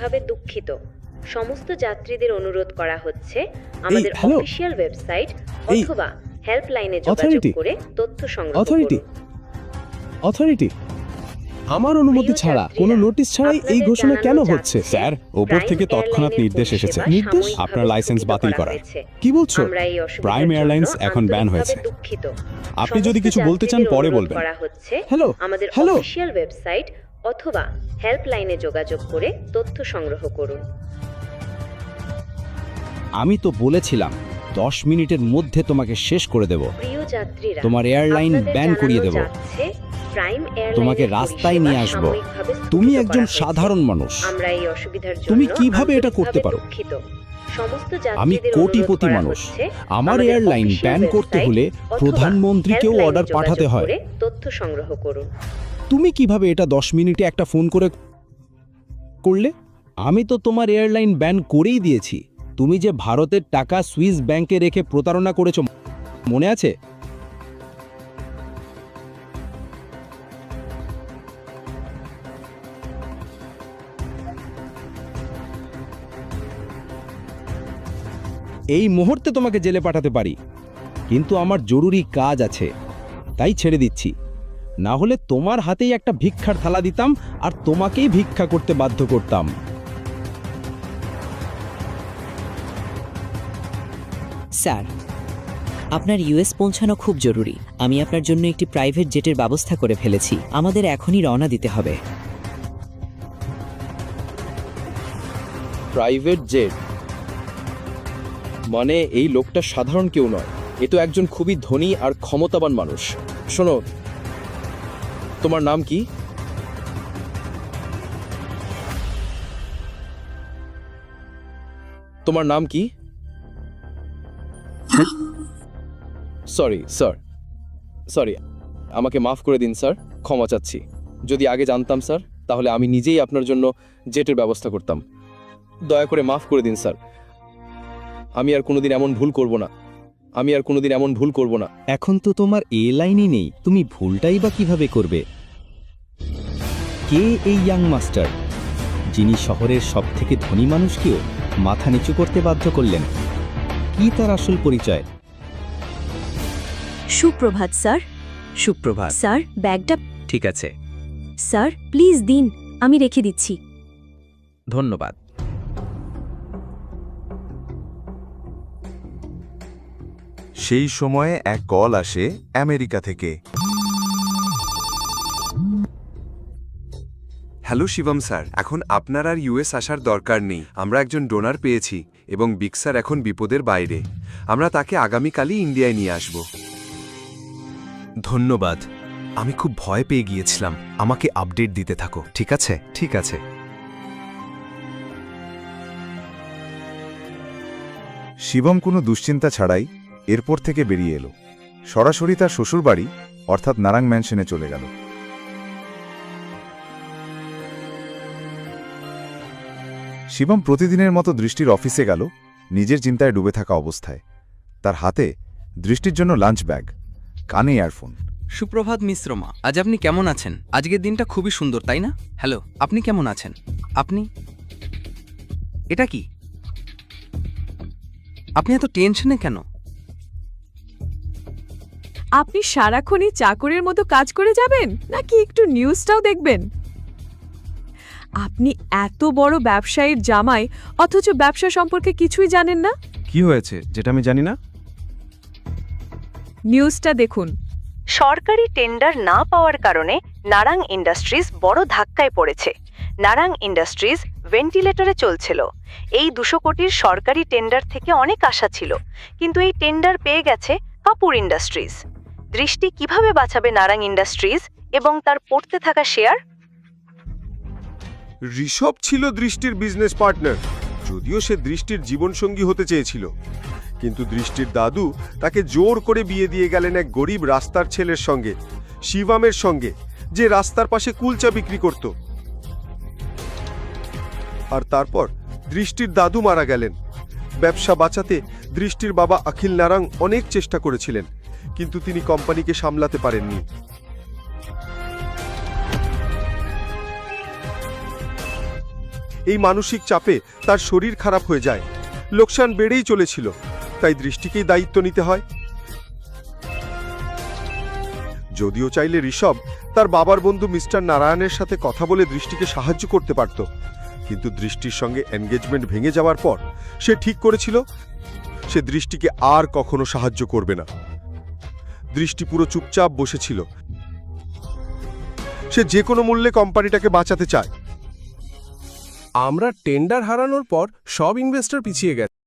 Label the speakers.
Speaker 1: ভাবে দুঃখিত। সমস্ত যাত্রীদের অনুরোধ করা হচ্ছে আমাদের
Speaker 2: হ্যালো।
Speaker 1: অফিসিয়াল ওয়েবসাইট
Speaker 2: এই,
Speaker 1: অথবা হেল্পলাইনে যোগাযোগ
Speaker 2: অথরিটি।
Speaker 1: করে তথ্য সংগ্রহ
Speaker 2: অথরিটি।
Speaker 1: করুন।
Speaker 2: অথরিটি, আমার অনুমতি
Speaker 1: প্রিয়
Speaker 2: ছাড়া
Speaker 1: যাত্রীরা,
Speaker 2: কোনো নোটিশ ছাড়াই এই
Speaker 1: আপনাদের
Speaker 2: ঘোষণা
Speaker 1: জানানো
Speaker 2: কেন
Speaker 1: যাচ্ছে,
Speaker 2: হচ্ছে?
Speaker 3: স্যার, ওপর
Speaker 1: প্রাইম
Speaker 3: থেকে তৎক্ষণাৎ
Speaker 1: এয়ারলাইনের
Speaker 3: নির্দেশ এসেছে।
Speaker 1: পরিষেবা
Speaker 2: নির্দেশ?
Speaker 1: সাময়িকভাবে
Speaker 3: আপনার লাইসেন্স
Speaker 1: স্থগিত
Speaker 3: বাতিল
Speaker 1: করা
Speaker 3: করা।
Speaker 1: হয়েছে।
Speaker 2: কি বলছো?
Speaker 1: আমরা এই অসুবিধার
Speaker 3: প্রাইম
Speaker 1: জন্য
Speaker 3: এয়ারলাইন্স এখন ব্যান
Speaker 1: আন্তরিকভাবে
Speaker 3: হয়েছে।
Speaker 1: দুঃখিত।
Speaker 3: আপনি যদি
Speaker 1: সমস্ত
Speaker 3: কিছু বলতে চান
Speaker 1: যাত্রীদের
Speaker 3: পরে
Speaker 1: অনুরোধ
Speaker 3: বলবেন।
Speaker 1: করা হচ্ছে
Speaker 2: হ্যালো,
Speaker 1: আমাদের
Speaker 2: হ্যালো।
Speaker 1: অফিসিয়াল ওয়েবসাইট অথবা হেল্পলাইনে যোগাযোগ করে তথ্য সংগ্রহ করুন।
Speaker 4: আমি তো বলেছিলাম 10 মিনিটের মধ্যে তোমাকে শেষ করে দেব।
Speaker 1: প্রিয় যাত্রীরা,
Speaker 4: তোমার এয়ারলাইন
Speaker 1: আপনাদের
Speaker 4: ব্যান করিয়ে
Speaker 1: জানানো
Speaker 4: দেব।
Speaker 1: যাচ্ছে, প্রাইম এয়ারলাইনের
Speaker 4: তোমাকে রাস্তায় নিয়ে
Speaker 1: পরিষেবা
Speaker 4: আসব।
Speaker 1: সাময়িকভাবে স্থগিত
Speaker 4: তুমি
Speaker 1: করা
Speaker 4: একজন
Speaker 1: হয়েছে।
Speaker 4: সাধারণ মানুষ।
Speaker 1: আমরা এই অসুবিধার জন্য
Speaker 4: তুমি কিভাবে এটা করতে
Speaker 1: আন্তরিকভাবে
Speaker 4: পারো?
Speaker 1: দুঃখিত। সমস্ত
Speaker 4: আমি
Speaker 1: যাত্রীদের
Speaker 4: কোটিপতি
Speaker 1: অনুরোধ করা
Speaker 4: মানুষ।
Speaker 1: হচ্ছে,
Speaker 4: আমার
Speaker 1: আমাদের
Speaker 4: এয়ারলাইন
Speaker 1: অফিসিয়াল
Speaker 4: ব্যান করতে
Speaker 1: ওয়েবসাইট
Speaker 4: হলে
Speaker 1: অথবা
Speaker 4: প্রধানমন্ত্রীকেও
Speaker 1: হেল্পলাইনে
Speaker 4: অর্ডার পাঠাতে
Speaker 1: যোগাযোগ
Speaker 4: হয়।
Speaker 1: করে তথ্য সংগ্রহ করুন।
Speaker 4: তুমি কিভাবে এটা 10 মিনিটে একটা ফোন করে করলে? আমি তো তোমার এয়ারলাইন ব্যান করেই দিয়েছি। তুমি যে ভারতের টাকা সুইস ব্যাংকে রেখে প্রতারণা করেছো, মনে আছে? এই মুহূর্তে তোমাকে জেলে পাঠাতে পারি, কিন্তু আমার জরুরি কাজ আছে, তাই ছেড়ে দিচ্ছি। না হলে তোমার হাতেই একটা ভিক্ষার থালা দিতাম আর তোমাকেই ভিক্ষা করতে বাধ্য করতাম।
Speaker 5: স্যার, আপনার ইউএস পৌঁছানো খুব জরুরি। আমি আপনার জন্য একটি প্রাইভেট জেটের ব্যবস্থা করে ফেলেছি। আমাদের এখনই রওনা দিতে হবে।
Speaker 4: প্রাইভেট জেট মানে এই লোকটা সাধারণ কেউ নয়, এ তো একজন খুবই ধনী আর ক্ষমতাবান মানুষ। শোনো, তোমার নাম কি? তোমার নাম কি? সরি স্যার, সরি, আমাকে মাফ করে দিন স্যার, ক্ষমা চাচ্ছি। যদি আগে জানতাম স্যার, তাহলে আমি নিজেই আপনার জন্য জেটের ব্যবস্থা করতাম। দয়া করে মাফ করে দিন স্যার, আমি আর কোনোদিন এমন ভুল করব না। আমি আর কোনোদিন এমন ভুল করব না।
Speaker 6: এখন তো তোমার এ লাইনই নেই, তুমি ভুলটাই বা কিভাবে করবে? কে এই ইয়াং মাস্টার, যিনি শহরের সবথেকে ধনী মানুষকেও মাথা নিচু করতে বাধ্য করলেন? কি তার আসল পরিচয়?
Speaker 7: সুপ্রভাত স্যার।
Speaker 6: সুপ্রভাত।
Speaker 7: স্যার, ব্যাগটা
Speaker 6: ঠিক আছে,
Speaker 7: স্যার প্লিজ দিন, আমি রেখে দিচ্ছি।
Speaker 6: ধন্যবাদ।
Speaker 8: সেই সময়ে এক কল আসে আমেরিকা থেকে। হ্যালো শিবম স্যার, এখন আপনার আর ইউএস আসার দরকার নেই। আমরা একজন ডোনার পেয়েছি এবং বিগ স্যার এখন বিপদের বাইরে। আমরা তাকে আগামীকালই ইন্ডিয়ায় নিয়ে আসব।
Speaker 6: ধন্যবাদ। আমি খুব ভয় পেয়ে গিয়েছিলাম। আমাকে আপডেট দিতে থাকো, ঠিক আছে?
Speaker 8: ঠিক আছে। শিবম কোনো দুশ্চিন্তা ছাড়াই এরপর থেকে বেরিয়ে এলো। সরাসরি তার শ্বশুরবাড়ি অর্থাৎ নারাং ম্যানশনে চলে গেল। শিবম প্রতিদিনের মতো দৃষ্টির অফিসে গেল, নিজের চিন্তায় ডুবে থাকা অবস্থায়। তার হাতে দৃষ্টির জন্য লাঞ্চ ব্যাগ, কানে ইয়ারফোন।
Speaker 9: সুপ্রভাত মিশ্রমা, আজ আপনি কেমন আছেন? আজকের দিনটা খুবই সুন্দর, তাই না? হ্যালো, আপনি কেমন আছেন? আপনি এটা কি? আপনি এত টেনশনে কেন?
Speaker 7: আপনি সারাক্ষণই চাকরের মতো কাজ করে যাবেন নাকি একটু নিউজটাও দেখবেন? আপনি এত বড় ব্যবসায়ীর জামাই, অথচ ব্যবসা সম্পর্কে কিছুই জানেন না।
Speaker 2: কি হয়েছে যেটা আমি জানি না?
Speaker 7: নিউজটা দেখুন।
Speaker 10: সরকারি টেন্ডার না পাওয়ার কারণে নারাং ইন্ডাস্ট্রিজ বড় ধাক্কায় পড়েছে। নারাং ইন্ডাস্ট্রিজ ভেন্টিলেটরে চলছিল। এই 200 কোটির সরকারি টেন্ডার থেকে অনেক আশা ছিল, কিন্তু এই টেন্ডার পেয়ে গেছে কাপুর ইন্ডাস্ট্রিজ। দৃষ্টি কিভাবে বাঁচাবে নারাং ইন্ডাস্ট্রিজ এবং তার পড়তে থাকা শেয়ার?
Speaker 11: ঋষভ ছিল দৃষ্টির বিজনেস পার্টনার, যদিও সে দৃষ্টির জীবনসঙ্গী হতে চেয়েছিল। কিন্তু দৃষ্টির দাদু তাকে জোর করে বিয়ে দিয়ে গেলেন এক গরিব রাস্তার ছেলের সঙ্গে, শিবমের সঙ্গে, যে রাস্তার পাশে কুলচা বিক্রি করত। আর তারপর দৃষ্টির দাদু মারা গেলেন। ব্যবসা বাঁচাতে দৃষ্টির বাবা অখিল নারাং অনেক চেষ্টা করেছিলেন, কিন্তু তিনি কোম্পানিকে সামলাতে পারেননি। এই মানসিক চাপে তার শরীর খারাপ হয়ে যায়। লোকসান বেড়েই চলেছিল, তাই দৃষ্টিকেই দায়িত্ব নিতে হয়। যদিও চাইলে ঋষভ তার বাবার বন্ধু মিস্টার নারায়ণের সাথে কথা বলে দৃষ্টিকে সাহায্য করতে পারত, কিন্তু দৃষ্টির সঙ্গে এনগেজমেন্ট ভেঙে যাওয়ার পর সে ঠিক করেছিল সে দৃষ্টিকে আর কখনো সাহায্য করবে না। দৃষ্টি পুরো চুপচাপ বসেছিল। সে যে কোনো মূল্যে কোম্পানিটাকে বাঁচাতে চায়।
Speaker 2: আমরা টেন্ডার হারানোর পর সব ইনভেস্টর পিছিয়ে গেছে।